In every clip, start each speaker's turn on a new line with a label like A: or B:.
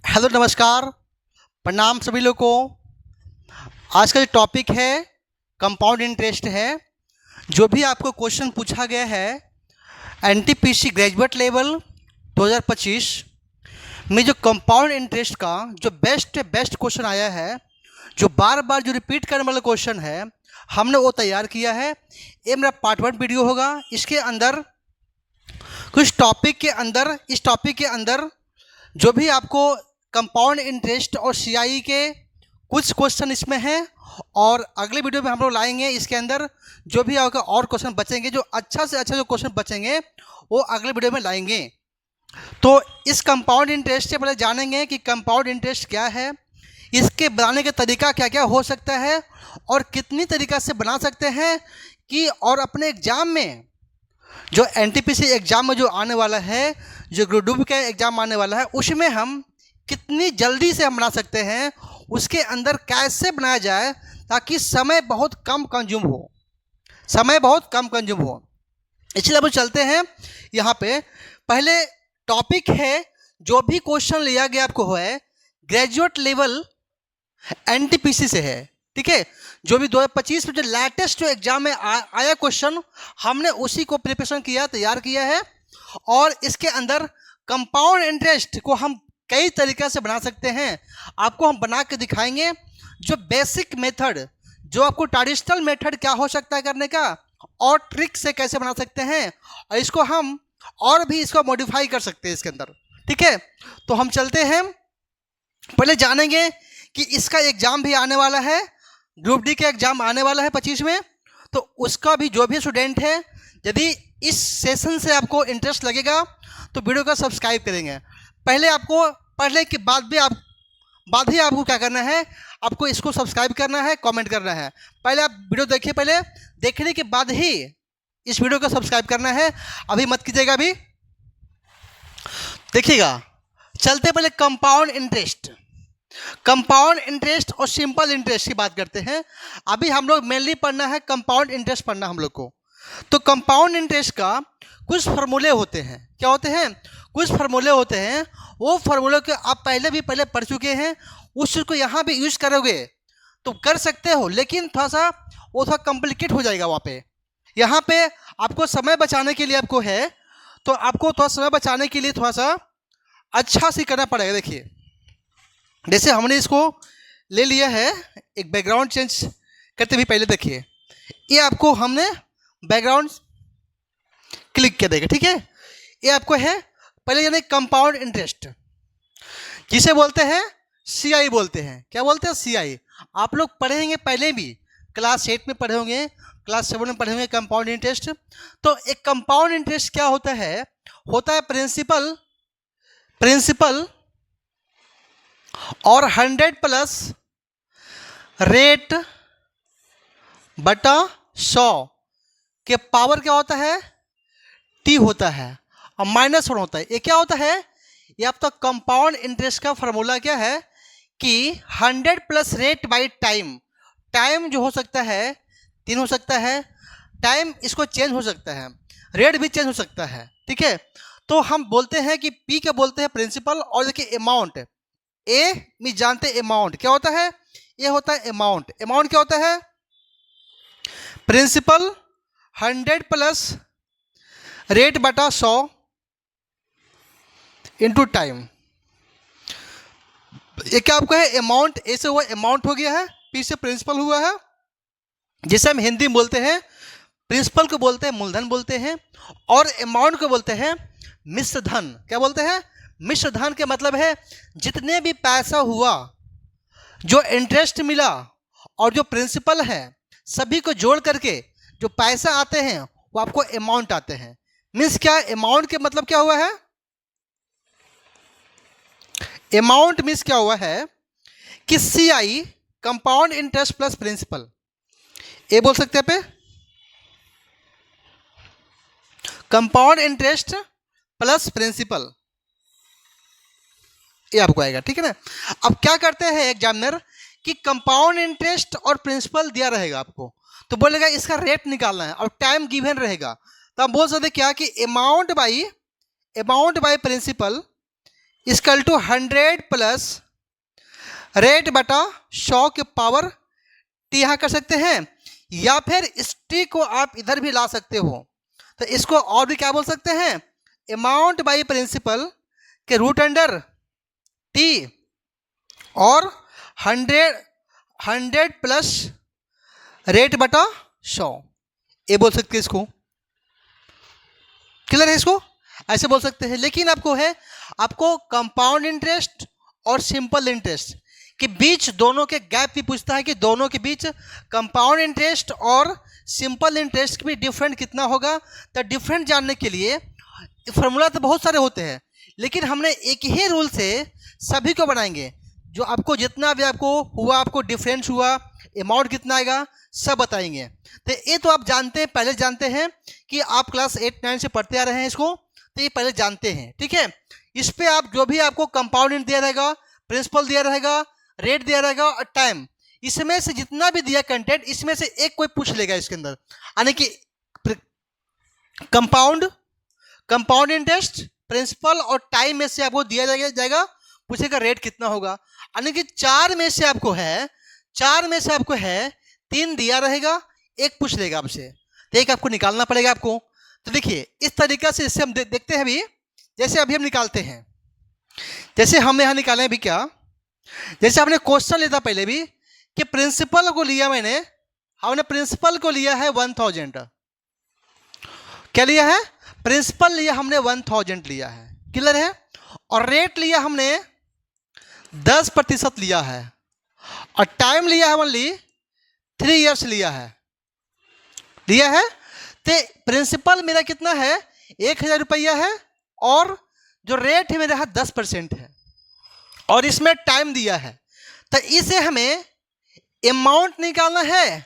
A: Hello नमस्कार, प्रणाम सभी लोग को। आज का जो टॉपिक है कंपाउंड इंटरेस्ट है। जो भी आपको क्वेश्चन पूछा गया है एनटीपीसी ग्रेजुएट लेवल 2025 में जो कंपाउंड इंटरेस्ट का जो बेस्ट क्वेश्चन आया है, जो बार बार जो रिपीट करने वाला क्वेश्चन है, हमने वो तैयार किया है। ये मेरा पार्ट 1 वीडियो होगा। इसके अंदर कुछ टॉपिक के अंदर, इस टॉपिक के अंदर जो भी आपको कंपाउंड इंटरेस्ट और सीआई के कुछ क्वेश्चन इसमें हैं, और अगले वीडियो में हम लोग लाएंगे इसके अंदर जो भी आपका और क्वेश्चन बचेंगे, जो अच्छा से अच्छा जो क्वेश्चन बचेंगे वो अगले वीडियो में लाएंगे। तो इस कंपाउंड इंटरेस्ट से पहले जानेंगे कि कंपाउंड इंटरेस्ट क्या है, इसके बनाने का तरीका क्या क्या हो सकता है और कितनी तरीक़ा से बना सकते हैं कि, और अपने एग्ज़ाम में जो एनटीपीसी एग्ज़ाम में जो आने वाला है, जो ग्रुप डू का एग्ज़ाम आने वाला है, उसमें हम कितनी जल्दी से हम बना सकते हैं, उसके अंदर कैसे बनाया जाए ताकि समय बहुत कम कंज्यूम हो, समय बहुत कम कंज्यूम हो। इसलिए अब चलते हैं यहाँ पे। पहले टॉपिक है, जो भी क्वेश्चन लिया गया आपको है ग्रेजुएट लेवल एनटीपीसी से है, ठीक है। जो भी 2025 में जो लेटेस्ट जो एग्जाम में आया क्वेश्चन, हमने उसी को प्रिपरेशन किया, तैयार किया है। और इसके अंदर कंपाउंड इंटरेस्ट को हम कई तरीक़े से बना सकते हैं, आपको हम बना के दिखाएंगे। जो बेसिक मेथड, जो आपको ट्रेडिशनल मेथड क्या हो सकता है करने का, और ट्रिक से कैसे बना सकते हैं, और इसको हम और भी इसको मॉडिफाई कर सकते हैं इसके अंदर, ठीक है। तो हम चलते हैं, पहले जानेंगे कि इसका एग्ज़ाम भी आने वाला है, ग्रुप डी का एग्ज़ाम आने वाला है 25 में। तो उसका भी जो भी स्टूडेंट है, यदि इस सेशन से आपको इंटरेस्ट लगेगा तो वीडियो को सब्सक्राइब करेंगे। पहले आपको पढ़ने के बाद ही आपको क्या करना है, आपको इसको सब्सक्राइब करना है, कमेंट करना है। पहले आप वीडियो देखिए, पहले देखने के बाद ही इस वीडियो को सब्सक्राइब करना है, अभी मत कीजिएगा। अभी देखिएगा, चलते पहले कंपाउंड इंटरेस्ट। कंपाउंड इंटरेस्ट और सिंपल इंटरेस्ट की बात करते हैं। अभी हम लोग मेनली पढ़ना है कंपाउंड इंटरेस्ट पढ़ना हम लोग को। तो कंपाउंड इंटरेस्ट का कुछ फार्मूले होते हैं। क्या होते हैं? कुछ फार्मूले होते हैं। वो फार्मूले के आप पहले पढ़ चुके हैं, उस चीज़ को यहाँ भी यूज करोगे तो कर सकते हो, लेकिन थोड़ा कॉम्प्लिकेट हो जाएगा वहाँ पे। यहाँ पे आपको समय बचाने के लिए आपको है, तो आपको थोड़ा समय बचाने के लिए थोड़ा सा अच्छा से करना पड़ेगा। देखिए, जैसे हमने इसको ले लिया है, एक बैकग्राउंड चेंज करते भी पहले देखिए, ये आपको हमने बैकग्राउंड क्लिक कर देगा, ठीक है। ये आपको है पहले, यानी कंपाउंड इंटरेस्ट, जिसे बोलते हैं सीआई बोलते हैं। क्या बोलते हैं? सीआई। आप लोग पढ़ेंगे पहले भी, क्लास 8 में पढ़े होंगे, क्लास 7 में पढ़े होंगे कंपाउंड इंटरेस्ट। तो एक कंपाउंड इंटरेस्ट क्या होता है? प्रिंसिपल और 100 प्लस रेट बटा 100 के पावर क्या होता है? टी होता है, और -1 होता है। ये क्या होता है? ये आपका कंपाउंड इंटरेस्ट का फार्मूला क्या है कि 100 plus rate by time. Time जो हो सकता है 3 हो सकता है, टाइम इसको चेंज हो सकता है, रेट भी चेंज हो सकता है, ठीक है। तो हम बोलते हैं कि पी के बोलते हैं प्रिंसिपल, और देखिए अमाउंट, ए में जानते अमाउंट क्या होता है? ये होता है अमाउंट। अमाउंट क्या होता है? प्रिंसिपल 100 प्लस रेट बटा 100 इंटू टाइम। ये क्या आपका है? अमाउंट। ए से हुआ अमाउंट हो गया है, पी से प्रिंसिपल हुआ है, जिसे हम हिंदी में बोलते हैं, प्रिंसिपल को बोलते हैं मूलधन बोलते हैं, और अमाउंट को बोलते हैं मिश्र धन। क्या बोलते हैं? मिश्र धन। के मतलब है जितने भी पैसा हुआ, जो इंटरेस्ट मिला और जो प्रिंसिपल है, सभी को जोड़ करके जो पैसा आते हैं वो आपको अमाउंट आते हैं। मीन्स क्या? अमाउंट के मतलब क्या हुआ है? अमाउंट मीन्स क्या हुआ है कि CI compound interest plus principal, ये बोल सकते हैं पे कंपाउंड इंटरेस्ट प्लस प्रिंसिपल, ये आपको आएगा, ठीक है ना। अब क्या करते हैं एग्जामिनर कि कंपाउंड इंटरेस्ट और प्रिंसिपल दिया रहेगा आपको, तो बोलेगा इसका रेट निकालना है और टाइम गिवन रहेगा। तो हम बोल सकते क्या कि amount by principal equal to 100 plus rate बटा 100 के पावर टी यहाँ कर सकते हैं, या फिर इस टी को आप इधर भी ला सकते हो। तो इसको और भी क्या बोल सकते हैं, अमाउंट बाई प्रिंसिपल के रूट अंडर टी और 100 प्लस रेट बटा 100, ये बोल सकते हैं इसको। क्लियर है, इसको ऐसे बोल सकते हैं। लेकिन आपको कंपाउंड इंटरेस्ट और सिंपल इंटरेस्ट के बीच दोनों के गैप भी पूछता है कि दोनों के बीच कंपाउंड इंटरेस्ट और सिंपल इंटरेस्ट भी डिफरेंट कितना होगा। तो डिफरेंट जानने के लिए फॉर्मूला तो बहुत सारे होते हैं, लेकिन हमने एक ही रूल से सभी को बनाएंगे। जो आपको जितना भी आपको डिफरेंस हुआ, अमाउंट कितना आएगा, सब बताएंगे। तो ये तो आप जानते हैं, पहले जानते हैं कि आप क्लास 8-9 से पढ़ते आ रहे हैं इसको, तो ये पहले जानते हैं। ठीक है, इस पे आप जो भी आपको कंपाउंड इंटरेस्ट दिया रहेगा, प्रिंसिपल दिया रहेगा, रेट दिया रहेगा और टाइम, इसमें से जितना भी दिया कंटेंट, इसमें से एक कोई पूछ लेगा इसके अंदर, यानी कि कंपाउंड इंटरेस्ट, प्रिंसिपल और टाइम में से आपको दिया जाएगा, पूछेगा रेट कितना होगा। यानी कि चार में से आपको है 3 दिया रहेगा, एक पूछ लेगा आपसे, तो एक आपको निकालना पड़ेगा आपको। तो देखिए इस तरीका से इससे हम देखते हैं अभी, जैसे अभी हम निकालते हैं, जैसे हम यहाँ निकाले अभी क्या, जैसे आपने क्वेश्चन लिया था पहले भी कि प्रिंसिपल को लिया हमने प्रिंसिपल को लिया है 1000, क्या लिया है, प्रिंसिपल लिया हमने 1000 लिया है, क्लियर है। और रेट लिया हमने 10% लिया है, और टाइम लिया है ओनली 3 इयर्स लिया है। तो प्रिंसिपल मेरा कितना है, 1000 रुपया है, और जो रेट है मेरा 10% है, और इसमें टाइम दिया है। तो इसे हमें अमाउंट निकालना है,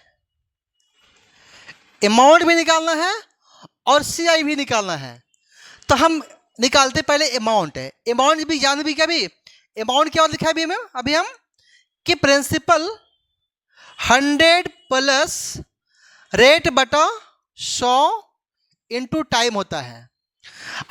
A: अमाउंट भी निकालना है और सीआई भी निकालना है। तो हम निकालते पहले अमाउंट है, अमाउंट भी जान भी क्या, भी अमाउंट क्या लिखा है अभी हम कि प्रिंसिपल 100 प्लस रेट बटा 100 इंटू टाइम होता है।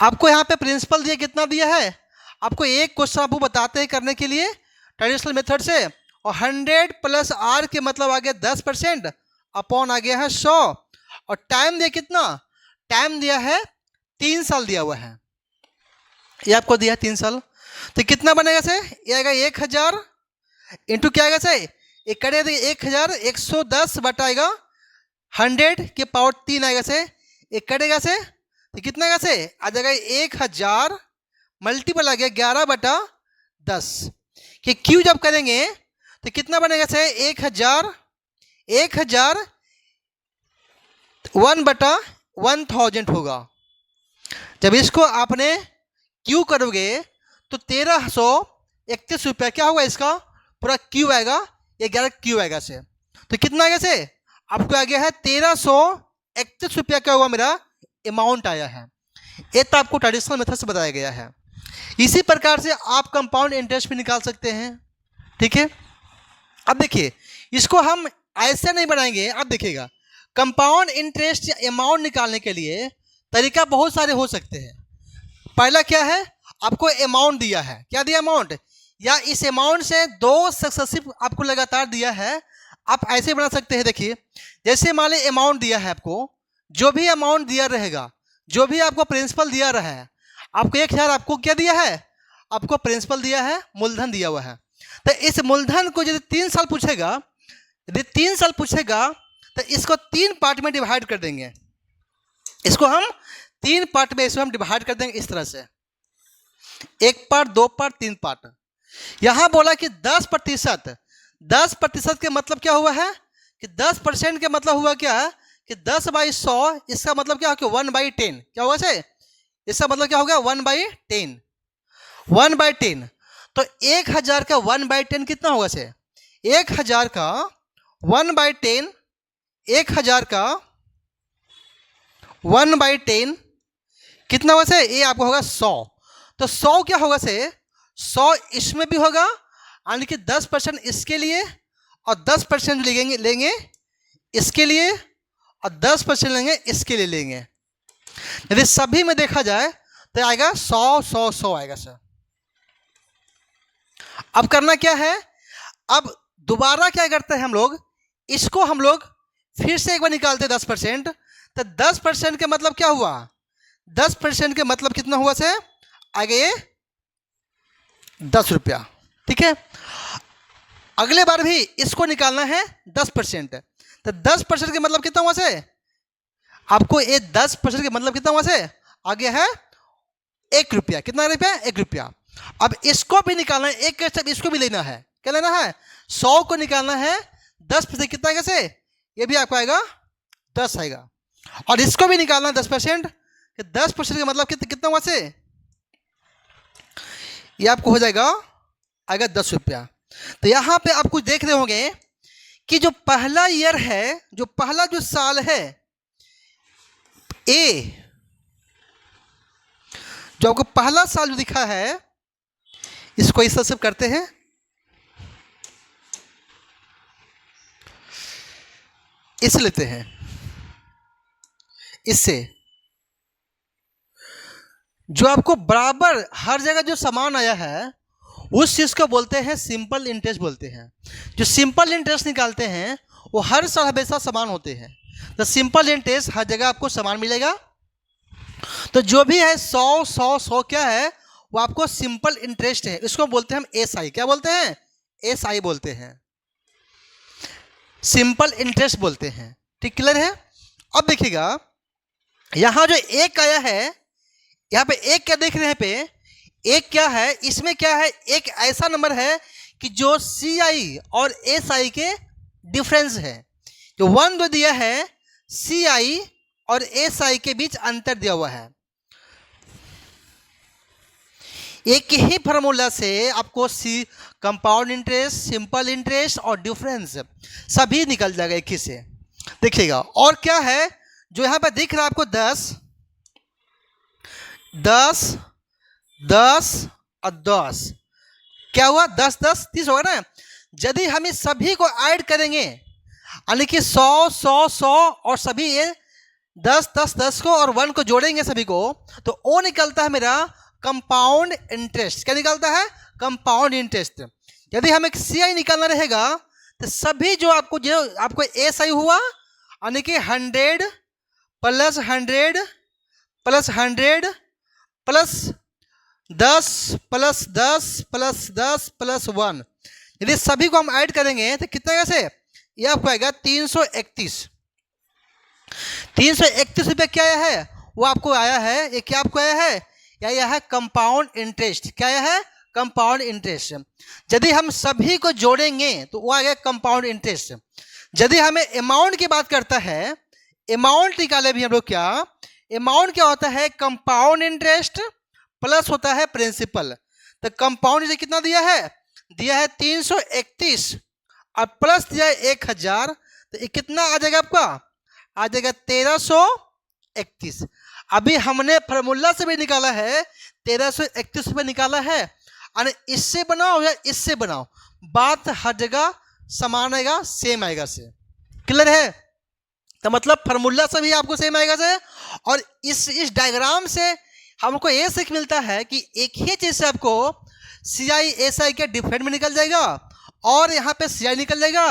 A: आपको यहाँ पे प्रिंसिपल दिया, कितना दिया है आपको, एक क्वेश्चन आपको बताते हैं करने के लिए ट्रेडिशनल मेथड से, और 100 प्लस आर के मतलब आ गया 10% अपॉन आ गया है 100, और टाइम दिया कितना, टाइम दिया है 3 साल दिया हुआ है, ये आपको दिया 3 साल। तो कितना बनेगा से, ये आएगा 1000 इंटू क्या आएगा से, एक करेगा 1110 बटाएगा 100 के पावर 3 आएगा से, एक कटेगा से, तो कितना आएगा से, आ जाएगा 1000 मल्टीपल आ गया 11/10 कि क्यू जब करेंगे तो कितना बनेगा से, 1000 1/1000 होगा। जब इसको आपने क्यू करोगे तो 1331 रुपया क्या होगा, इसका पूरा क्यू आएगा, 11 क्यू आएगा से। तो कितना आएगा से, आपको आ गया है 1331 रुपया क्या हुआ, मेरा अमाउंट आया है। ये तो आपको ट्रेडिशनल मेथड से बताया गया है। इसी प्रकार से आप कंपाउंड इंटरेस्ट भी निकाल सकते हैं। ठीक है, अब देखिए इसको हम ऐसे नहीं बनाएंगे, अब देखिएगा कंपाउंड इंटरेस्ट अमाउंट निकालने के लिए तरीका बहुत सारे हो सकते हैं। पहला क्या है, आपको अमाउंट दिया है, क्या दिया अमाउंट, या इस अमाउंट से 2 सक्सेसिव आपको लगातार दिया है, आप ऐसे बना सकते हैं। देखिए जैसे मान लीजिए अमाउंट दिया है आपको, जो भी अमाउंट दिया रहेगा, जो भी आपको प्रिंसिपल दिया रहा है, आपको 1000 आपको क्या दिया है, आपको प्रिंसिपल दिया है, मूलधन दिया हुआ है। तो इस मूलधन को यदि 3 साल पूछेगा, तो इसको 3 पार्ट में डिवाइड कर देंगे, इसको हम 3 पार्ट में इसमें हम डिवाइड कर देंगे इस तरह से, 1 पार्ट, 2 पार्ट, 3 पार्ट। यहां बोला कि 10% के मतलब क्या हुआ है कि 10% के मतलब हुआ क्या है कि 10/100, इसका मतलब क्या होगा 1/10, क्या होगा से, इसका मतलब क्या होगा 1/10, 1/10। तो 1000 का 1/10 कितना होगा से, 1000 का 1/10, 1000 का 1/10 कितना होगा से, ये आपको होगा 100। तो 100 क्या होगा से, 100 इसमें भी होगा, यानी कि 10% इसके लिए और 10% लेंगे इसके लिए और 10% लेंगे इसके लिए लेंगे। यदि सभी में देखा जाए तो आएगा 100 100 100 आएगा सर। अब करना क्या है, अब दोबारा क्या करते हैं हम लोग, इसको हम लोग फिर से एक बार निकालते हैं 10%। तो 10% के मतलब क्या हुआ, 10% के मतलब कितना हुआ से आगे ये 10 रुपया। ठीक है, अगले बार भी इसको निकालना है 10%। तो 10% के मतलब कितना हुआ से आपको, ये 10% के मतलब कितना हुआ से आगे है 1 रुपया। कितना रुपया, 1 रुपया। अब इसको भी निकालना है, एक स्टेप इसको भी लेना है। क्या लेना है, 100 को निकालना है 10% कितना आएगा से, ये भी आपको आएगा 10 आएगा। और इसको भी निकालना है 10%। 10% का मतलब कितना हुआ से, ये आपको हो जाएगा आएगा 10 रुपया। तो यहां पे आप कुछ देख रहे होंगे कि जो पहला ईयर है, जो पहला जो साल है ए, जो आपको पहला साल जो दिखा है, इसको इस तरह से करते हैं। इस लेते हैं, इससे जो आपको बराबर हर जगह जो सामान आया है उस चीज को बोलते हैं सिंपल इंटरेस्ट बोलते हैं। जो सिंपल इंटरेस्ट निकालते हैं वो हर साल हमेशा समान होते हैं। तो सिंपल इंटरेस्ट हर जगह आपको समान मिलेगा। तो जो भी है 100 100 100 क्या है, वो आपको सिंपल इंटरेस्ट है। इसको बोलते हैं हम एसआई। क्या बोलते हैं, एसआई बोलते हैं, सिंपल इंटरेस्ट बोलते हैं। ठीक, क्लियर है। अब देखिएगा यहां जो एक आया है, यहां पे एक क्या देख रहे हैं पे, एक क्या है, इसमें क्या है, एक ऐसा नंबर है कि जो सी आई और एस आई के डिफरेंस है। जो 1 जो दिया है सी आई और एस आई के बीच अंतर दिया हुआ है। एक ही फार्मूला से आपको C compound interest, simple interest और डिफरेंस सभी निकल जाएगा एक ही से। देखिएगा और क्या है जो यहां पर दिख रहा है आपको 10 10 10 और 10, क्या हुआ 10 10 30 होगा ना। यदि हम इस सभी को ऐड करेंगे यानी कि 100 100 100 और सभी ये 10 10 10 को और 1 को जोड़ेंगे सभी को, तो वो निकलता है मेरा कंपाउंड इंटरेस्ट। क्या निकलता है, कंपाउंड इंटरेस्ट। यदि हमें सी आई निकालना रहेगा तो सभी जो आपको एस आई हुआ यानी कि 100 plus 100 plus 100 plus 10 plus 10 plus 10 plus 1, यदि सभी को हम ऐड करेंगे तो कितना आएगा से, ये आपको आएगा 331। 331 रुपये क्या आया है, वो आपको आया है, ये क्या आपको आया है, यह है कंपाउंड इंटरेस्ट। क्या है, कंपाउंड इंटरेस्ट। यदि हम सभी को जोड़ेंगे तो वो आ गया कंपाउंड इंटरेस्ट। यदि हमें अमाउंट की बात करता है, अमाउंट निकाले भी हम लोग, क्या अमाउंट क्या होता है, कंपाउंड इंटरेस्ट प्लस होता है प्रिंसिपल। तो कंपाउंड इंटरेस्ट कितना दिया है 331 और प्लस दिया है 1000, तो ये कितना आ जाएगा आपका, आ जाएगा 1331। अभी हमने फार्मूला से भी निकाला है 1331 रुपये निकाला है, और इससे बनाओ या इससे बनाओ, बात हर जगह समान आएगा, सेम आएगा से। क्लियर है। तो मतलब फार्मूला से भी आपको सेम आएगा से, और इस डायग्राम से हमको ये सीख मिलता है कि एक ही चीज से आपको सी आई एस आई के डिफरेंट में निकल जाएगा, और यहाँ पे सी आई निकल जाएगा,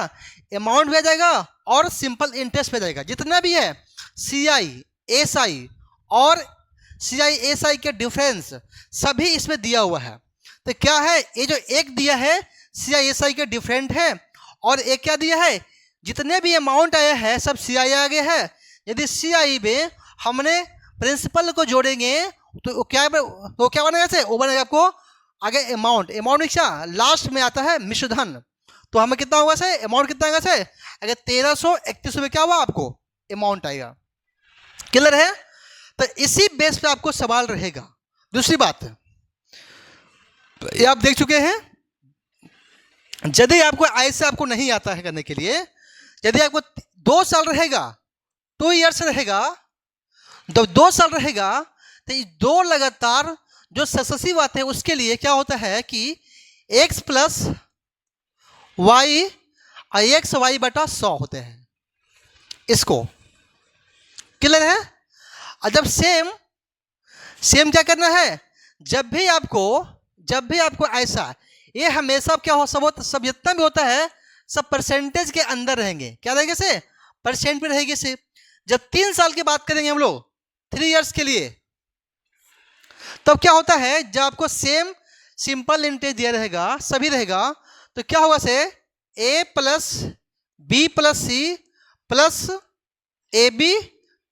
A: अमाउंट भी आ जाएगा, और सिंपल इंटरेस्ट भी आ जाएगा। जितना भी है सी आई एस आई और सी आई एस आई के डिफरेंस सभी इसमें दिया हुआ है। तो क्या है, ये जो एक दिया है सी आई एस आई के डिफरेंट है, और एक क्या दिया है, जितने भी अमाउंट आया है सब सी आई आगे है। यदि सी आई में हमने प्रिंसिपल को जोड़ेंगे तो क्या बनेगा से, वो बनेगा आपको आगे अमाउंट। अमाउंट क्या लास्ट में आता है मिश्रधन, तो हमें कितना होगा से, अमाउंट कितना आएगा से, अगर 1331 रुपये क्या हुआ आपको अमाउंट आएगा। क्लियर है। तो इसी बेस पे आपको सवाल रहेगा। दूसरी बात तो ये आप देख चुके हैं, यदि आपको ऐसे आपको नहीं आता है करने के लिए, यदि आपको 2 साल रहेगा, 2 ईयर्स रहेगा, 2 साल रहेगा, तो ये 2 लगातार जो सक्सेसिव आते हैं उसके लिए क्या होता है कि x plus y x y बटा 100 होते हैं इसको। क्लियर है। और जब सेम क्या करना है, जब भी आपको ऐसा ये हमेशा क्या हो, सब जितना भी होता है सब परसेंटेज के अंदर रहेंगे। क्या रहेंगे से, परसेंट में रहेंगे से। जब 3 साल की बात करेंगे हम लोग 3 इयर्स के लिए, तब क्या होता है, जब आपको सेम सिंपल इंटरेस्ट दिया रहेगा, सभी रहेगा, तो क्या होगा से a plus b plus c plus a b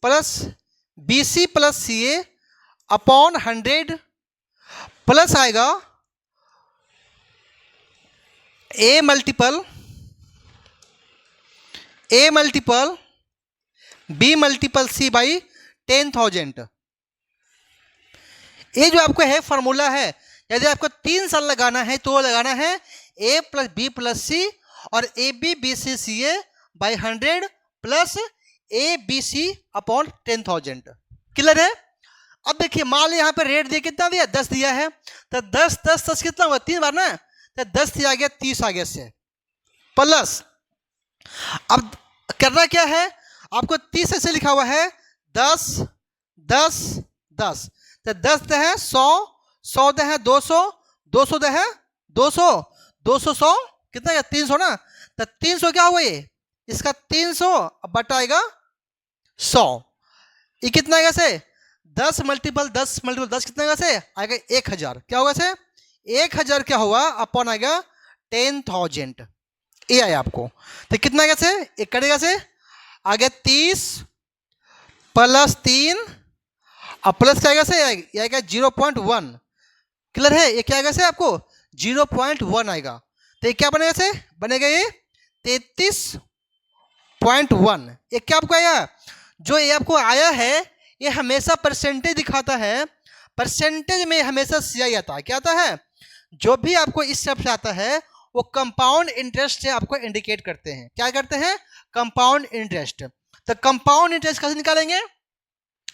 A: plus b c plus c a upon 100 plus आएगा a multiple b multiple c by 10,000। ये जो आपको है फॉर्मूला है, यदि आपको 3 साल लगाना है तो लगाना है a plus b plus c और a b b c c a by 100 plus a b c upon 10,000। Clear है? अब देखिए मान लो यहाँ पे रेट दिया, कितना दिया, 10 दिया है, तो 10 10 10 कितना हुआ, 3 बार ना, तो 10 आ गया 30 आ गया से प्लस। अब करना क्या है, आपको 30 ऐसे लिखा हुआ है 10 10 10, तो 10 दे है 100, 100 दे है 200, 200 दे है 200, 200 100 कितना है 300 ना, तो 300 क्या हुआ, ये इसका 300 बटाएगा 100, ये कितना आएगा से 10 मल्टीपल 10 कितना आएगा से, आएगा 1000। क्या होगा से 1000 क्या हुआ अपॉन आएगा 10,000, ये आया आपको। तो कितना आएगा से, एक करेगा से आगे 30 प्लस 3 और प्लस क्या आएगा से, ये आएगा 0.1। क्लियर है? ये क्या आएगा से आपको 0.1 आएगा, तो ये क्या बनेगा से, बनेगा ये 33.1। ये क्या आपको आया, जो ये आपको आया है ये हमेशा परसेंटेज दिखाता है, परसेंटेज में हमेशा सीआई आता है। क्या आता है, जो भी आपको इस शब्द से आता है वो कंपाउंड इंटरेस्ट से आपको इंडिकेट करते हैं। क्या करते हैं, कंपाउंड इंटरेस्ट। तो कंपाउंड इंटरेस्ट कैसे निकालेंगे,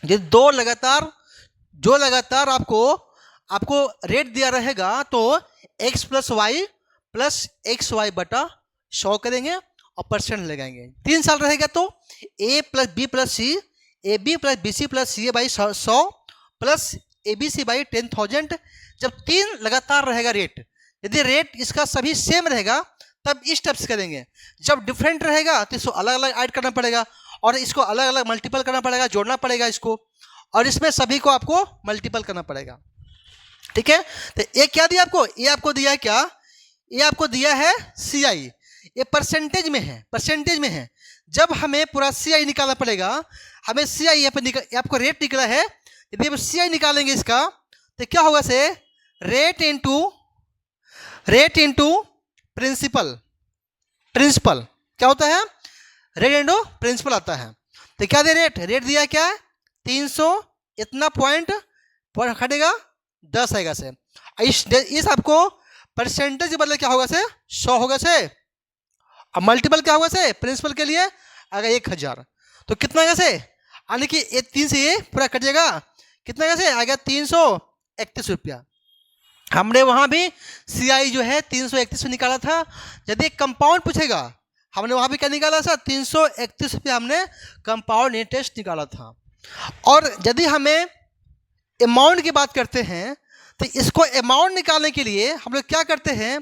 A: जो लगातार आपको रेट दिया रहेगा तो x plus y plus x y बटा 100 करेंगे और परसेंट लगाएंगे। 3 साल रहेगा तो a plus b plus c, a b plus b c plus c a by 100 plus a b c by 10,000। जब 3 लगातार रहेगा रेट, यदि रेट इसका सभी सेम रहेगा तब इस टाइप से करेंगे। जब डिफरेंट रहेगा तो इसको अलग अलग ऐड करना पड़ेगा और इसको अलग अलग मल्टीपल करना पड़ेगा, जोड़ना पड़ेगा इसको, और इसमें सभी को आपको मल्टीपल करना पड़ेगा। ठीक है? तो ये क्या दिया आपको, ये आपको दिया है क्या, ये आपको दिया है सीआई, ये परसेंटेज में है। जब हमें पूरा सीआई निकालना पड़ेगा, हमें सीआई यहाँ पे आपको रेट निकला है, यदि हम सीआई निकालेंगे इसका तो क्या होगा से रेट इंटू प्रिंसिपल क्या होता है, रेट इंटू प्रिंसिपल आता है। तो क्या दे रेट दिया क्या है 300, इतना पॉइंट हटेगा 10 आएगा से, इस आपको परसेंटेज के बदले क्या होगा से 100 होगा से, अब मल्टीपल क्या होगा से प्रिंसिपल के लिए आएगा 1000। तो कितना आएगा से, यानी कि 3 से ये पूरा कट जाएगा, कितना आएगा से आएगा 331 रुपया। हमने वहाँ भी सीआई जो है 331 में निकाला था। यदि कंपाउंड पूछेगा, हमने वहाँ भी क्या निकाला था 331 रुपया, हमने कंपाउंड इंटरेस्ट निकाला था। और यदि हमें अमाउंट की बात करते हैं तो इसको अमाउंट निकालने के लिए हम लोग क्या करते हैं,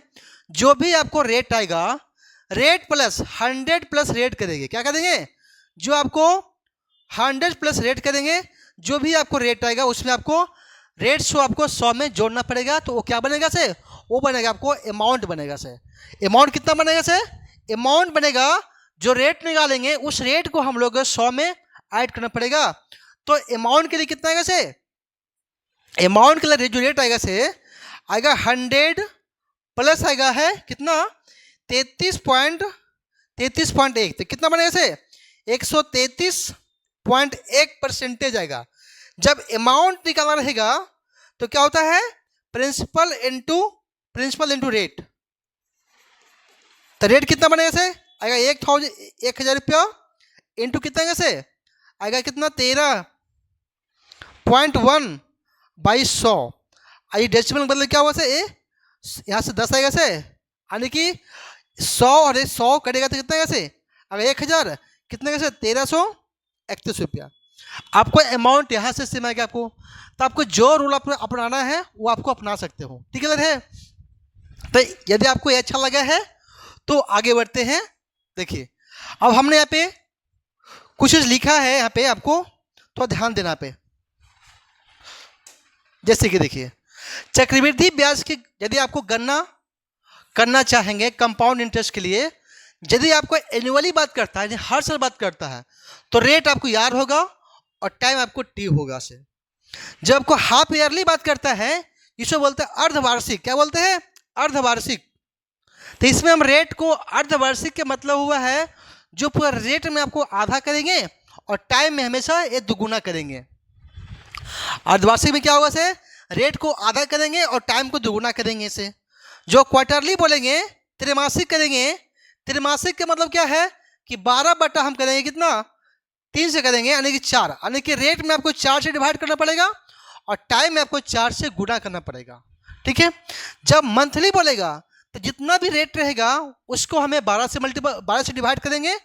A: जो भी आपको रेट आएगा, रेट प्लस 100 प्लस रेट करेंगे। क्या करेंगे, जो आपको 100 प्लस रेट करेंगे, जो भी आपको रेट आएगा उसमें आपको रेट शो आपको 100 में जोड़ना पड़ेगा, तो वो क्या बनेगा से, वो बनेगा आपको अमाउंट बनेगा से। अमाउंट कितना बनेगा से, अमाउंट बनेगा जो रेट निकालेंगे उस रेट को हम लोग 100 में ऐड करना पड़ेगा। तो अमाउंट के लिए कितना आएगा से, अमाउंट के लिए जो रेट आएगा से आएगा 100 प्लस आएगा है कितना 33.1, तो कितना बनेगा से 133.1% आएगा। जब अमाउंट निकालना रहेगा तो क्या होता है, प्रिंसिपल इंटू रेट। तो रेट कितना बनेगा से आएगा 1000 रुपया इंटू कितना आएगा से आएगा कितना 13.1 बाई 100। आई डेसिमल बदले क्या हुआ से यहाँ से 10 आएगा से, यानी कि 100 और 100 कटेगा तो कितना आएगा से अगर 1000 कितने का से 1331 रुपया। आपको अमाउंट यहाँ से सेम आएगा आपको, तो आपको जो रूल अपनाना है वो आपको अपना सकते हो। ठीक है? तो यदि आपको ये अच्छा लगा है तो आगे बढ़ते हैं। देखिए अब हमने यहाँ पे कुछ लिखा है, यहाँ पे आपको थोड़ा ध्यान देना पे। जैसे कि देखिए चक्रवृद्धि ब्याज की यदि आपको गणना करना चाहेंगे कंपाउंड इंटरेस्ट के लिए, यदि आपको एनुअली बात करता है, हर साल बात करता है, तो रेट आपको याद होगा और टाइम आपको टी होगा से। जब आपको हाफ ईयरली बात करता है, इसे बोलते हैं अर्धवार्षिक। क्या बोलते हैं? अर्धवार्षिक। तो इसमें हम रेट को अर्धवार्षिक के मतलब हुआ है जो पूरा रेट में आपको आधा करेंगे और टाइम में हमेशा ये दुगुना करेंगे। अर्धवार्षिक में क्या होगा से? रेट को आधा करेंगे और टाइम को दुगुना करेंगे इसे। जो क्वार्टरली बोलेंगे, त्रैमासिक करेंगे। त्रैमासिक का मतलब क्या है कि 12 बटा हम करेंगे कितना? 3 से करेंगे, यानी कि 4, यानी कि रेट में आपको 4 से डिवाइड करना पड़ेगा और टाइम में आपको 4 से गुणा करना पड़ेगा। ठीक है। जब मंथली बोलेगा तो जितना भी रेट रहेगा उसको हमें 12 से डिवाइड करेंगे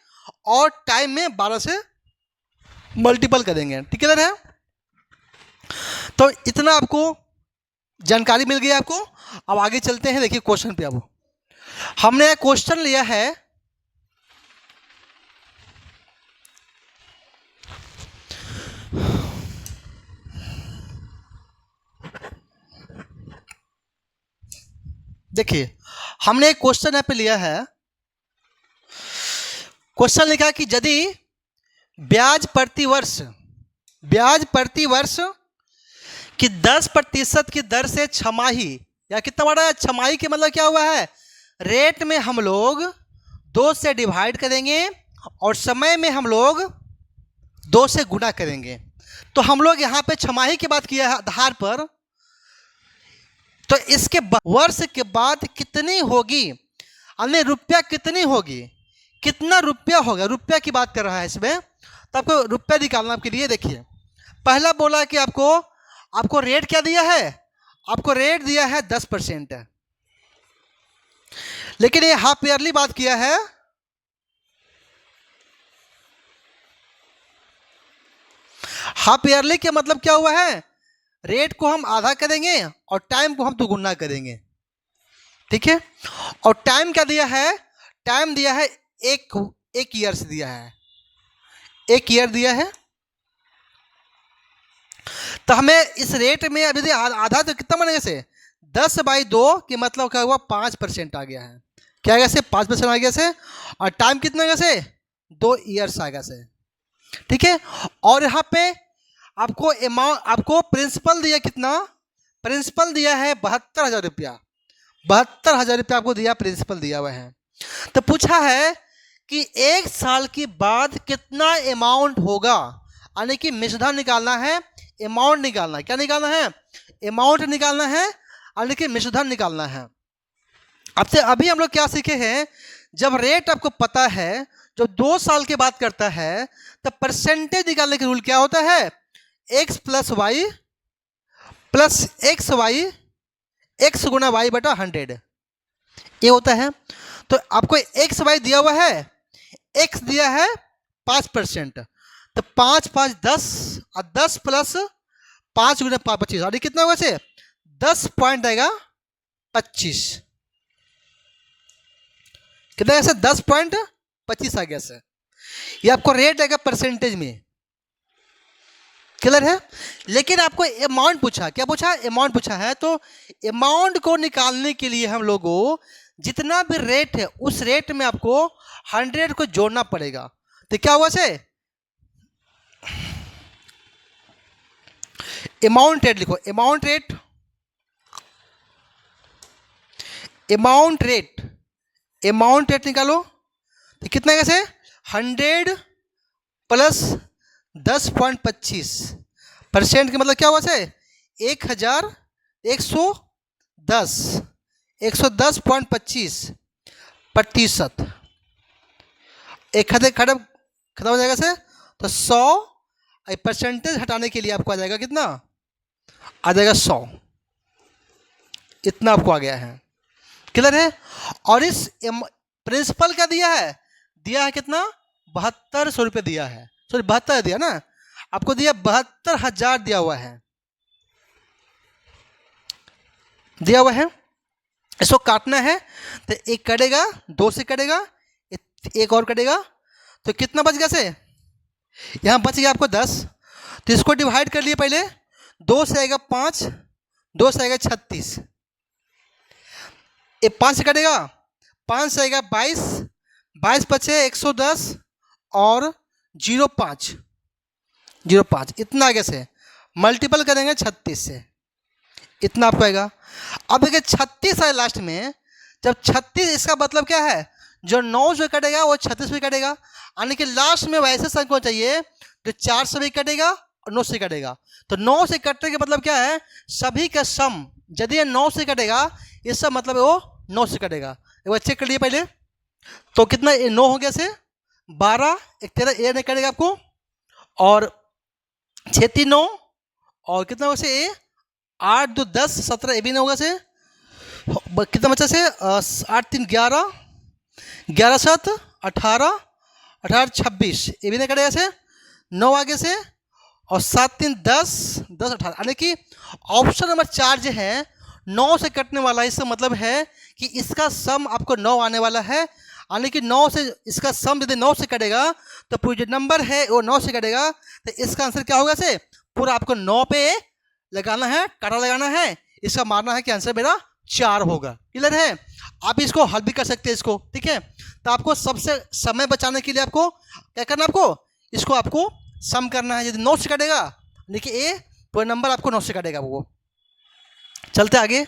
A: और टाइम में 12 से मल्टीपल करेंगे। ठीक है। तो इतना आपको जानकारी मिल गई आपको। अब आगे चलते हैं। देखिए क्वेश्चन पे। अब हमने क्वेश्चन लिया है, देखिए हमने एक क्वेश्चन यहाँ पे लिया है। क्वेश्चन लिखा कि यदि ब्याज प्रति वर्ष कि 10% की दर से छमाही, या कितना बड़ा है छमाही के मतलब क्या हुआ है? रेट में हम लोग 2 से डिवाइड करेंगे और समय में हम लोग 2 से गुणा करेंगे। तो हम लोग यहाँ पे छमाही की बात किया है आधार पर, तो इसके वर्ष के बाद कितनी होगी, यानी रुपया कितनी होगी, कितना रुपया होगा, रुपया की बात कर रहा है इसमें। तो आपको रुपया निकालना आपके लिए। देखिए पहला बोला कि आपको रेट क्या दिया है? आपको रेट दिया है 10%, लेकिन ये हाफ ईयरली बात किया है। हाफ ईयरली के मतलब क्या हुआ है? रेट को हम आधा करेंगे और टाइम को हम दुगुना करेंगे। ठीक है। और टाइम क्या दिया है? टाइम दिया है एक ईयर से दिया है, 1 ईयर दिया है। तो हमें इस रेट में अभी आधा तो कितना बनेगा से? 10/2 के मतलब क्या हुआ? 5% आ गया है। क्या आ गया से? 5% आ गया से। और टाइम कितना आ गया से? 2 ईयर्स आ गया से। ठीक है। और यहाँ पे आपको प्रिंसिपल दिया कितना? प्रिंसिपल दिया है 72,000 रुपया। 72,000 रुपया आपको दिया, प्रिंसिपल दिया हुआ है। तो पूछा है कि 1 साल के बाद कितना अमाउंट होगा, यानी कि मिश्रधन निकालना है, अमाउंट निकालना है। क्या निकालना है? अमाउंट निकालना है, यानी कि मिश्रधन निकालना है। आपसे अभी हम लोग क्या सीखे हैं? जब रेट आपको पता है, जब 2 साल के बाद करता है, तो परसेंटेज निकालने का रूल क्या होता है? x + y + xy x गुना y बटा 100, ये होता है। तो आपको एक्स वाई दिया हुआ है, एक्स दिया है 5%, तो 5 5 10 और 10 प्लस 5 गुना 5 25, और कितना होगा से? 10 पॉइंट आएगा 25। कितना ऐसे? 10.25 आ गया सर। ये आपको रेट आएगा परसेंटेज में। क्लियर है? लेकिन आपको अमाउंट पूछा, क्या पूछा? अमाउंट पूछा है। तो अमाउंट को निकालने के लिए हम लोगों जितना भी रेट है उस रेट में आपको 100 को जोड़ना पड़ेगा। तो क्या हुआ से? अमाउंट रेट लिखो, amount rate, amount rate, amount rate निकालो। तो कितना कैसे? 100 प्लस 10.25 परसेंट का मतलब क्या हुआ से? 110.25 प्रतिशत। 1 खत्म हो जाएगा से, तो 100 परसेंटेज हटाने के लिए आपको आ जाएगा कितना? आ जाएगा 100। इतना आपको आ गया है। क्लियर है? और इस प्रिंसिपल क्या दिया है? दिया है कितना? 7200 रुपये दिया है। सॉरी 72 दिया ना, आपको दिया 72,000 दिया हुआ है, दिया हुआ है। इसको काटना है तो एक कटेगा, 2 से कटेगा, एक और कटेगा, तो कितना बच गया से, यहाँ बच गया आपको 10। तो इसको डिवाइड कर लिए पहले, 2 से आएगा 5, 2 से आएगा 36, ये 5 से कटेगा, 5 से आएगा 22, 22 बचे 110 और 05, 05 इतना आगे से मल्टीपल करेंगे 36 से, इतना आपको आएगा। अब देखिए 36 है लास्ट में, जब 36, इसका मतलब क्या है, जो 9 से कटेगा वो 36 भी कटेगा, यानी कि लास्ट में वैसे संख्या होना चाहिए जो 4 से भी कटेगा और 9 से कटेगा। तो 9 से कटने का मतलब क्या है, सभी का सम, यदि ये 9 से कटेगा इसका मतलब है वो 9 से कटेगा। एक बार चेक कर लिए पहले, तो कितना, ये 9 हो गया से 12, 1 13, ये नहीं कटेगा आपको, और 6 3 9, और कितना होगा से ये 8 2 10 17, ये भी नहीं होगा से, कितना बचा से 8 3 11, 11 7 18, 18 26, ये भी नहीं कटेगा से, 9 आगे से, और 7 3 10 10 18, यानी कि ऑप्शन नंबर 4 जो है 9 से कटने वाला है। इसका मतलब है कि इसका सम आपको 9 आने वाला है, यानी कि 9 से इसका सम यदि 9 से कटेगा तो पूरा जो नंबर है वो 9 से कटेगा, तो इसका आंसर क्या होगा से, पूरा आपको 9 पे लगाना है, काटा लगाना है, इसका मानना है कि आंसर मेरा 4 होगा। क्लियर है? आप इसको हल भी कर सकते हैं इसको, ठीक है। तो आपको सबसे समय बचाने के लिए आपको क्या करना है, आपको इसको आपको सम करना है। यदि 9 से कटेगा देखिए ए, तो नंबर आपको 9 से कटेगा वो। चलते आगे,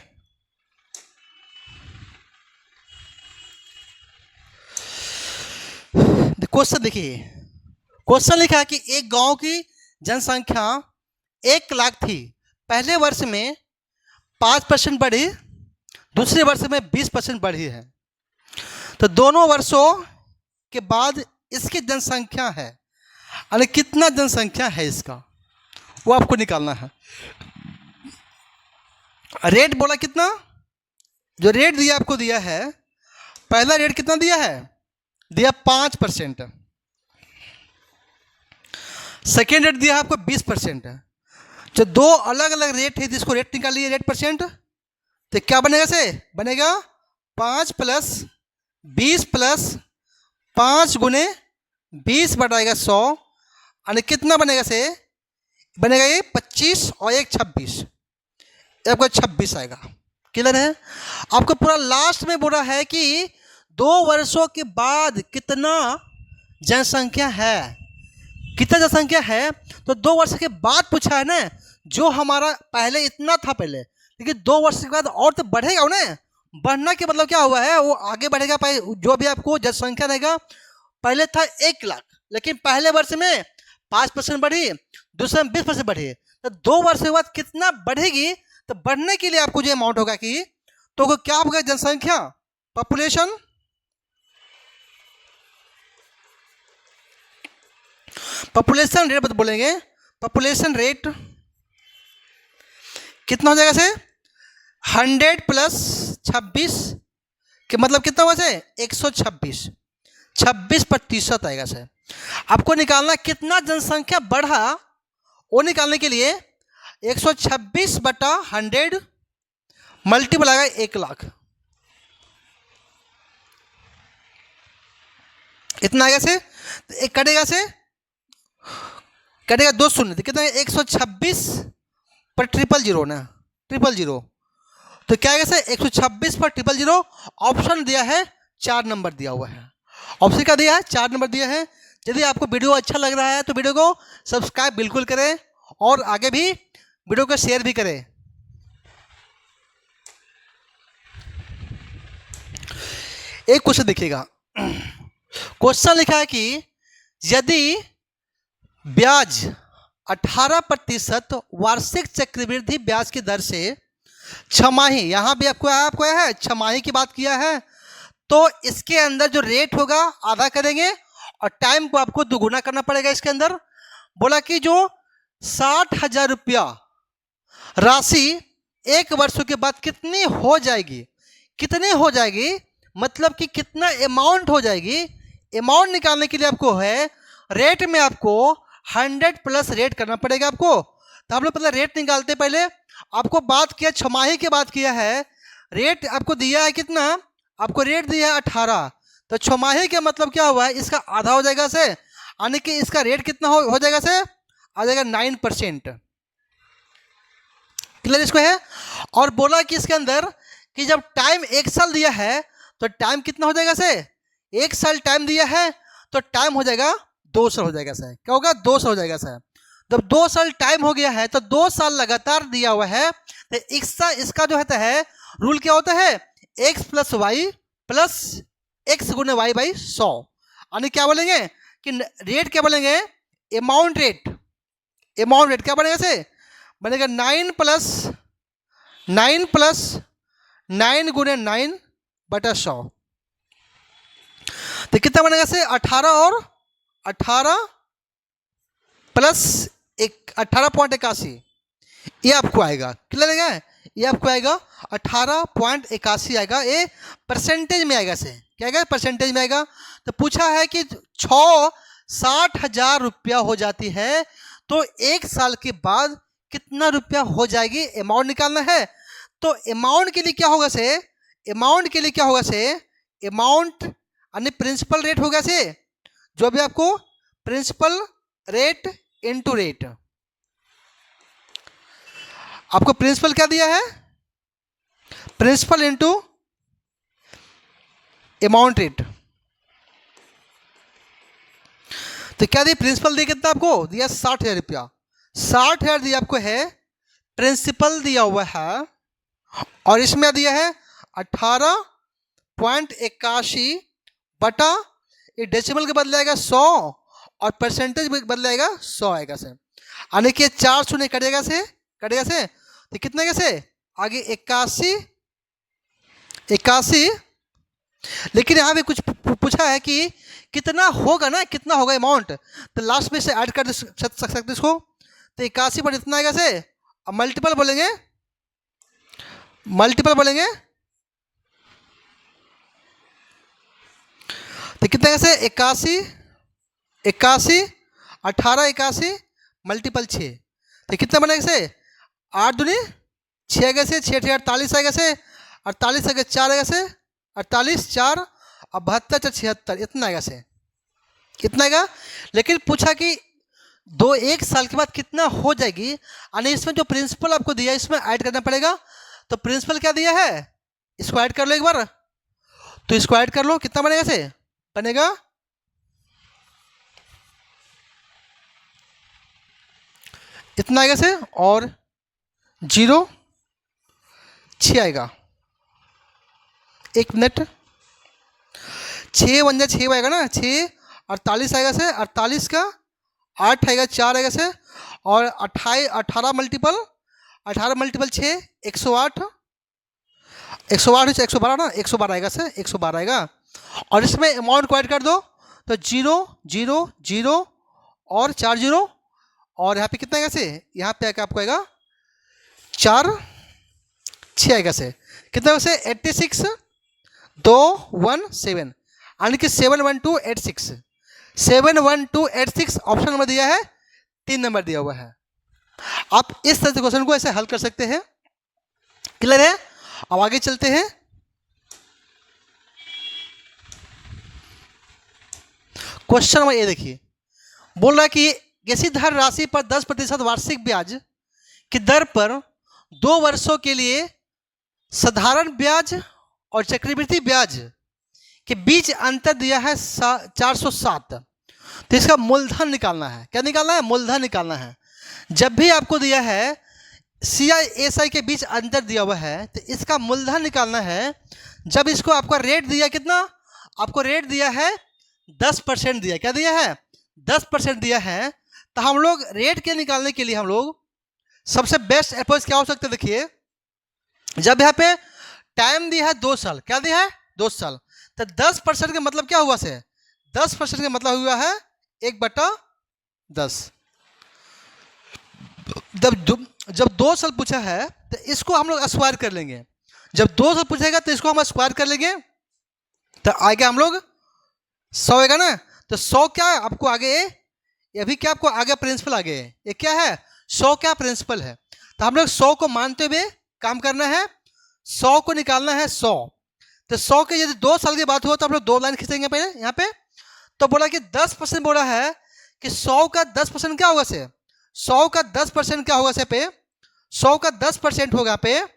A: क्वेश्चन देखिए, क्वेश्चन लिखा है कि एक गांव की जनसंख्या 1 लाख थी, पहले वर्ष में 5% बढ़ी, दूसरे वर्ष में 20% बढ़ी है, तो दोनों वर्षों के बाद इसकी जनसंख्या है, यानी कितना जनसंख्या है इसका, वो आपको निकालना है। रेट बोला कितना, जो रेट दिया आपको दिया है, पहला रेट कितना दिया है, दिया 5%, सेकेंड रेट दिया है आपको 20%। जो दो अलग अलग रेट है जिसको रेट निकालिए रेट परसेंट, तो क्या बनेगा से, बनेगा 5 + 20 + 5 गुने 20 बटाएगा 100, यानी कितना बनेगा से, बनेगा ये 25 और 1 26, आपको 26 आएगा। क्लियर है? आपको पूरा लास्ट में बोला है कि 2 वर्षों के बाद कितना जनसंख्या है, कितना जनसंख्या है, तो 2 वर्ष के बाद पूछा है ना, जो हमारा पहले इतना था पहले, लेकिन 2 वर्ष के बाद और तो बढ़ेगा ना, बढ़ना के मतलब क्या हुआ है, वो आगे बढ़ेगा। जो भी आपको जनसंख्या रहेगा, पहले था 1 लाख, लेकिन पहले वर्ष में 5% बढ़ी, दूसरे में 20% बढ़ी, तो 2 वर्ष के बाद कितना बढ़ेगी, तो बढ़ने के लिए आपको जो अमाउंट होगा कि, तो क्या होगा, जनसंख्या, पॉपुलेशन, पॉपुलेशन रेट बोलेंगे, पॉपुलेशन रेट कितना हो जाएगा से, 100 + 26 के मतलब कितना हुआ से, 126, 26% आएगा से। आपको निकालना कितना जनसंख्या बढ़ा, वो निकालने के लिए 126 बटा 100 मल्टीपल आएगा 1 लाख, इतना आएगा से। एक कटेगा से, कटेगा 2 शून्य, तो कितना है, 126 पर 000 ना, 000, तो क्या आएगा से, 126 पर 000। ऑप्शन दिया है 4 नंबर दिया हुआ है, ऑप्शन क्या दिया है, 4 नंबर दिया है। यदि आपको वीडियो अच्छा लग रहा है तो वीडियो को सब्सक्राइब बिल्कुल करें और आगे भी वीडियो को शेयर भी करें। एक क्वेश्चन देखिएगा, क्वेश्चन लिखा है कि यदि ब्याज 18% वार्षिक चक्रवृद्धि ब्याज की दर से छमाही, यहाँ भी आपको है छमाही की बात किया है, तो इसके अंदर जो रेट होगा आधा करेंगे और टाइम को आपको दुगुना करना पड़ेगा। इसके अंदर बोला कि जो 60,000 रुपया राशि 1 वर्ष के बाद कितनी हो जाएगी, कितनी हो जाएगी, मतलब कि कितना अमाउंट हो जाएगी। अमाउंट निकालने के लिए आपको है रेट में आपको 100 प्लस रेट करना पड़ेगा आपको। तो हम लोग पहले रेट निकालते, पहले आपको बात किया छमाही की बात किया है, रेट आपको दिया है कितना, आपको रेट दिया है 18, तो छमाही का मतलब क्या हुआ है, इसका आधा हो जाएगा से, यानी कि इसका रेट कितना हो जाएगा से, आ जाएगा 9%। क्लियर इसको है। और बोला कि इसके अंदर कि जब टाइम 1 साल दिया है तो टाइम कितना हो जाएगा से, 1 साल टाइम दिया है तो टाइम हो जाएगा 2 साल हो जाएगा सर, क्या होगा 2 साल हो जाएगा सर। जब 2 साल टाइम हो गया है तो 2 साल लगातार दिया हुआ है, तो इसका जो होता है रूल क्या होता है, x plus y plus x गुने वाई बाई 100, यानी क्या बोलेंगे कि रेट क्या बोलेंगे, अमाउंट रेट, अमाउंट रेट क्या बनेगा से, बनेगा 9 प्लस 9 गुने 9 बटा 100, तो कितना बनेगा से 18 और 18 प्लस 18.81, ये आपको आएगा। क्लियर है, ये आपको आएगा 18.81 आएगा, ये परसेंटेज में आएगा से, क्या आएगा परसेंटेज में आएगा। तो पूछा है कि 60,000 रुपया हो जाती है तो 1 साल के बाद कितना रुपया हो जाएगी, अमाउंट निकालना है। तो अमाउंट के लिए क्या होगा से, अमाउंट के लिए क्या होगा से, अमाउंट यानी प्रिंसिपल रेट होगा से, जो भी आपको प्रिंसिपल रेट इनटू रेट, आपको प्रिंसिपल क्या दिया है, प्रिंसिपल इनटू अमाउंट रेट, तो क्या दिया प्रिंसिपल दिया कितना आपको दिया 60,000 रुपया, 60,000 दिया आपको है, प्रिंसिपल दिया हुआ है, और इसमें दिया है 18.81 बटा, ये डेसिमल के बदले आएगा 100 और परसेंटेज में बदले आएगा 100 आएगा से, यानी कि 4 शून्य कटेगा से, कटेगा से, तो कितने का से आगे 81, लेकिन यहाँ पे कुछ पूछा है कि कितना होगा ना, कितना होगा अमाउंट, तो लास्ट में से ऐड कर सकते इसको, तो 81 पर इतना आएगा से, अब मल्टीपल बोलेंगे, मल्टीपल बोलेंगे तो कितने से 81 18 81 मल्टीपल 6, तो कितना बनेगा से 8 दूनी 6 आएगा से, 6 48 आएगा से, 48 आएगा 4 आएगा से, 48 4 और 72 76, इतना आएगा से, कितना आएगा। लेकिन पूछा कि 1 साल के बाद कितना हो जाएगी, यानी इसमें जो प्रिंसिपल आपको दिया है इसमें ऐड करना पड़ेगा। तो प्रिंसिपल क्या दिया है, इसको ऐड कर लो एक बार, तो इसको ऐड कर लो, कितना बनेगा से, बनेगा इतना आएगा से, और 0 6 आएगा, 1 मिनट, 6 1 6 आएगा ना, 6 48 आएगा से, 48 का 8 आएगा, 4 आएगा से, और 18 मल्टीपल 6 108 112 ना, 112 आएगा से, 112 आएगा, और इसमें अमाउंट को ऐड कर दो, तो 0 0 0 और 4 0, और यहाँ पे कितना आएगा से, यहाँ पे आएगा आपको आएगा 4 6 आएगा से, कितना से 86 217, यानी कि 71286, 71286 ऑप्शन नंबर दिया है, 3 नंबर दिया हुआ है। आप इस तरह से क्वेश्चन को ऐसे हल कर सकते हैं। क्लियर है, अब आगे चलते हैं। क्वेश्चन नंबर ए देखिए, बोल रहा है कि किसी धन राशि पर 10% वार्षिक ब्याज की दर पर 2 वर्षों के लिए साधारण ब्याज और चक्रवृद्धि ब्याज के बीच अंतर दिया है 407, तो इसका मूलधन निकालना है। क्या निकालना है, मूलधन निकालना है। जब भी आपको दिया है CI/SI के बीच अंतर दिया हुआ है तो इसका मूलधन निकालना है। जब इसको आपका रेट दिया कितना, आपको रेट दिया है 10% दिया, क्या दिया है 10% दिया है, तो हम लोग रेट के निकालने के लिए हम लोग सबसे बेस्ट अप्रोच क्या हो सकता है, देखिए जब यहाँ पे टाइम दिया है 2 साल, क्या दिया है 2 साल, तो 10% का मतलब क्या हुआ से, 10% का मतलब हुआ है 1/10। जब 2 साल पूछा है तो इसको हम लोग स्क्वायर कर लेंगे। जब 2 साल पूछेगा तो इसको हम स्क्वायर कर लेंगे, तो आगे हम लोग 100 आएगा ना, तो 100 क्या है आपको आगे, ये भी क्या आपको आगे प्रिंसिपल आगे है, ये क्या है 100 क्या प्रिंसिपल है, तो हम लोग 100 को मानते हुए काम करना है। 100 को निकालना है 100, तो 100 के यदि 2 साल की बात हो तो आप लोग 2 लाइन खींचेंगे पहले यहाँ पे। तो बोला कि 10% बोला है कि 100 का 10% क्या होगा से, 100 का 10% क्या होगा से पे, 100 का 10% होगा पे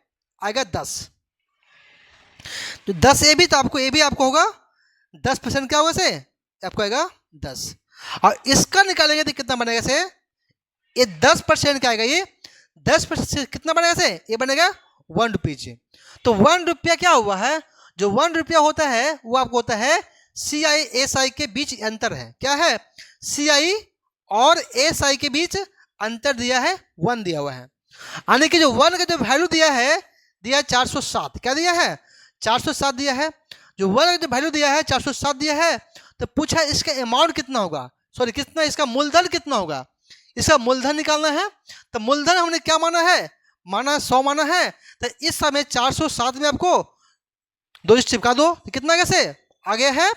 A: आएगा 10, तो 10 ए भी, तो आपको ए भी आपको होगा 10% क्या होगा से, आपको आएगा 10, और इसका निकालेंगे तो कितना बनेगा से, ये 10% क्या आएगा, ये 10% कितना बनेगा से, ये बनेगा 1 रुपीज। तो 1 रुपया क्या हुआ है, जो 1 रुपया होता है वो आपको होता है CI SI के बीच अंतर है, क्या है, CI और SI के बीच अंतर दिया है 1 दिया हुआ है, यानी कि जो 1 का जो वैल्यू दिया है 407, क्या दिया है 407 दिया है, जो 1 का जो वैल्यू दिया है 407 दिया है, तो पूछा इसका अमाउंट कितना होगा, सॉरी कितना, इसका मूलधन कितना होगा, इसका मूलधन निकालना है। तो मूलधन हमने क्या माना है, माना 100 माना है, तो इस समय 407 में आपको 2 चिपका दो, तो कितना कैसे आ गया है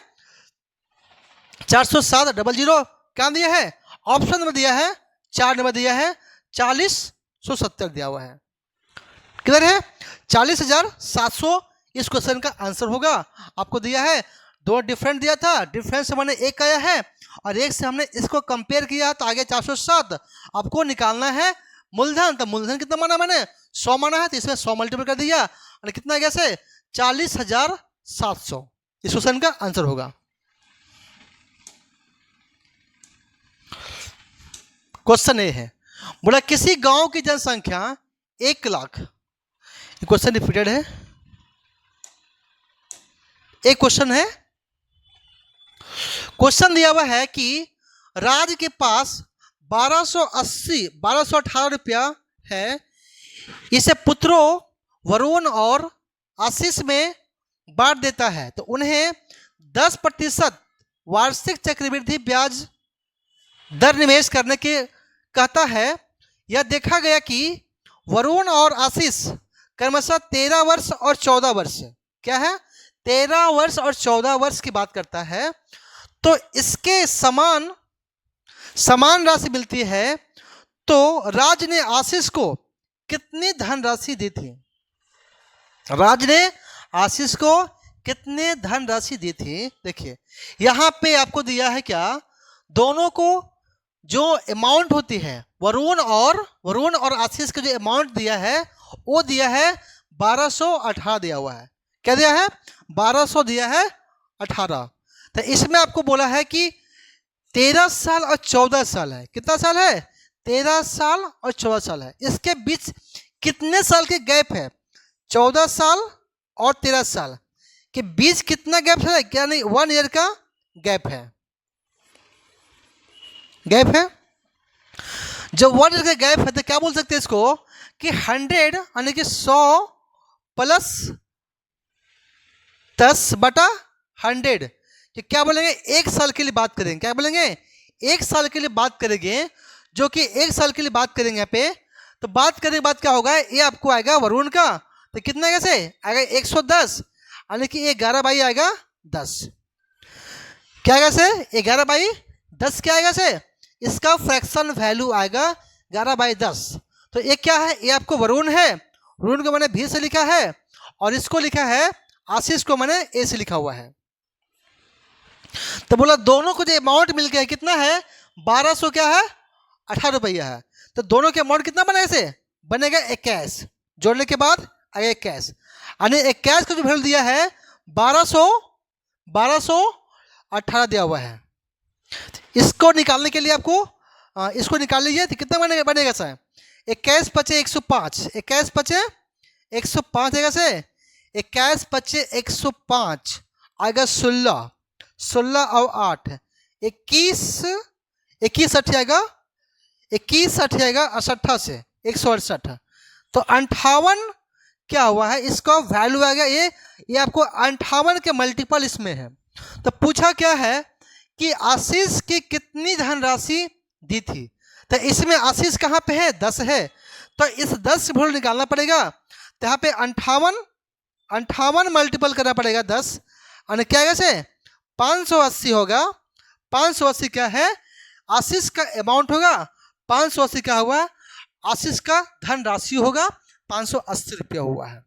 A: 407 00 क्या दिया है, ऑप्शन में दिया है 4 नंबर दिया है 4070 दिया हुआ है, किधर है 40,700, इस क्वेश्चन का आंसर होगा। आपको दिया है 2 डिफरेंट दिया था, डिफरेंस से मैंने 1 आया है और 1 से हमने इसको कंपेयर किया तो आगे 407, आपको निकालना है मूलधन, तो मूलधन कितना माना मैंने 100 माना है, तो इसमें 100 मल्टीपल कर दिया और कितना गया से 40,700, इस क्वेश्चन का आंसर होगा। क्वेश्चन ए है, बोला किसी गांव की जनसंख्या 1 लाख, क्वेश्चन रिपीटेड है, एक क्वेश्चन है, क्वेश्चन दिया हुआ है कि राज के पास 1218 रुपया है, इसे पुत्रों वरुण और आशीष में बांट देता है, तो उन्हें 10% वार्षिक चक्रवृद्धि ब्याज दर निवेश करने के कहता है। यह देखा गया कि वरुण और आशीष क्रमशः 13 वर्ष और 14 वर्ष, क्या है 13 वर्ष और 14 वर्ष की बात करता है, तो इसके समान राशि मिलती है, तो राज ने आशीष को कितनी धनराशि दी थी, राज ने आशीष को कितने धनराशि दी थी। देखिए यहां पे आपको दिया है क्या, दोनों को जो अमाउंट होती है वरुण और आशीष का जो अमाउंट दिया है वो दिया है 1218 दिया हुआ है, क्या दिया है 1200 दिया है 18, तो इसमें आपको बोला है कि 13 साल और 14 साल है, कितना साल है 13 साल और 14 साल है, इसके बीच कितने साल के गैप है, 14 साल और 13 साल के बीच कितना गैप है, क्या नहीं 1 ईयर का गैप है, जब 1 ईयर का गैप है तो क्या बोल सकते हैं इसको कि 100 यानी कि 100 प्लस 10/100, कि क्या बोलेंगे 1 साल के लिए बात करेंगे, क्या बोलेंगे 1 साल के लिए बात करेंगे, जो कि 1 साल के लिए बात करेंगे यहाँ पे, तो बात करने के बाद क्या होगा, ये आपको आएगा वरुण का, तो कितना कैसे आएगा 110, यानी कि 11/10 आएगा 10, क्या आएगा से 11/10 क्या आएगा से, इसका फ्रैक्शन वैल्यू आएगा 11/10, तो ये क्या है, ये आपको वरुण है, वरुण को मैंने भी से लिखा है और इसको लिखा है आशीष को मैंने ए से लिखा हुआ है, तो बोला दोनों को जो अमाउंट मिल गया कितना है 1200 क्या है 18 रुपया है, तो दोनों के अमाउंट कितना बनेगा से बनेगा 21, जोड़ने के बाद आएगा 21, यानी 21 का जो वैल्यू दिया है 1218 दिया हुआ है। इसको निकालने के लिए आपको इसको निकाल लीजिए, तो कितना बनेगा सर 21 × 5 = 105, 21 × 5 = 105 आएगा से, 21 × 5 = 105 आएगा 16 और 8 21 8 आएगा 21 8 आएगा 68 से 168, तो 58 क्या हुआ है, इसका वैल्यू आ गया ये आपको 58 के मल्टीपल इसमें है। तो पूछा क्या है कि आशीष की कितनी धनराशि दी थी, तो इसमें आशीष कहाँ पे है 10 है, तो इस 10 से वैल्यू निकालना पड़ेगा, तो यहाँ पे 58 मल्टीपल करना पड़ेगा 10, और क्या आएगा से 580 होगा, 580 क्या है आशीष का अमाउंट होगा, 580 क्या हुआ आशीष का धनराशि होगा 580 रुपया हुआ है।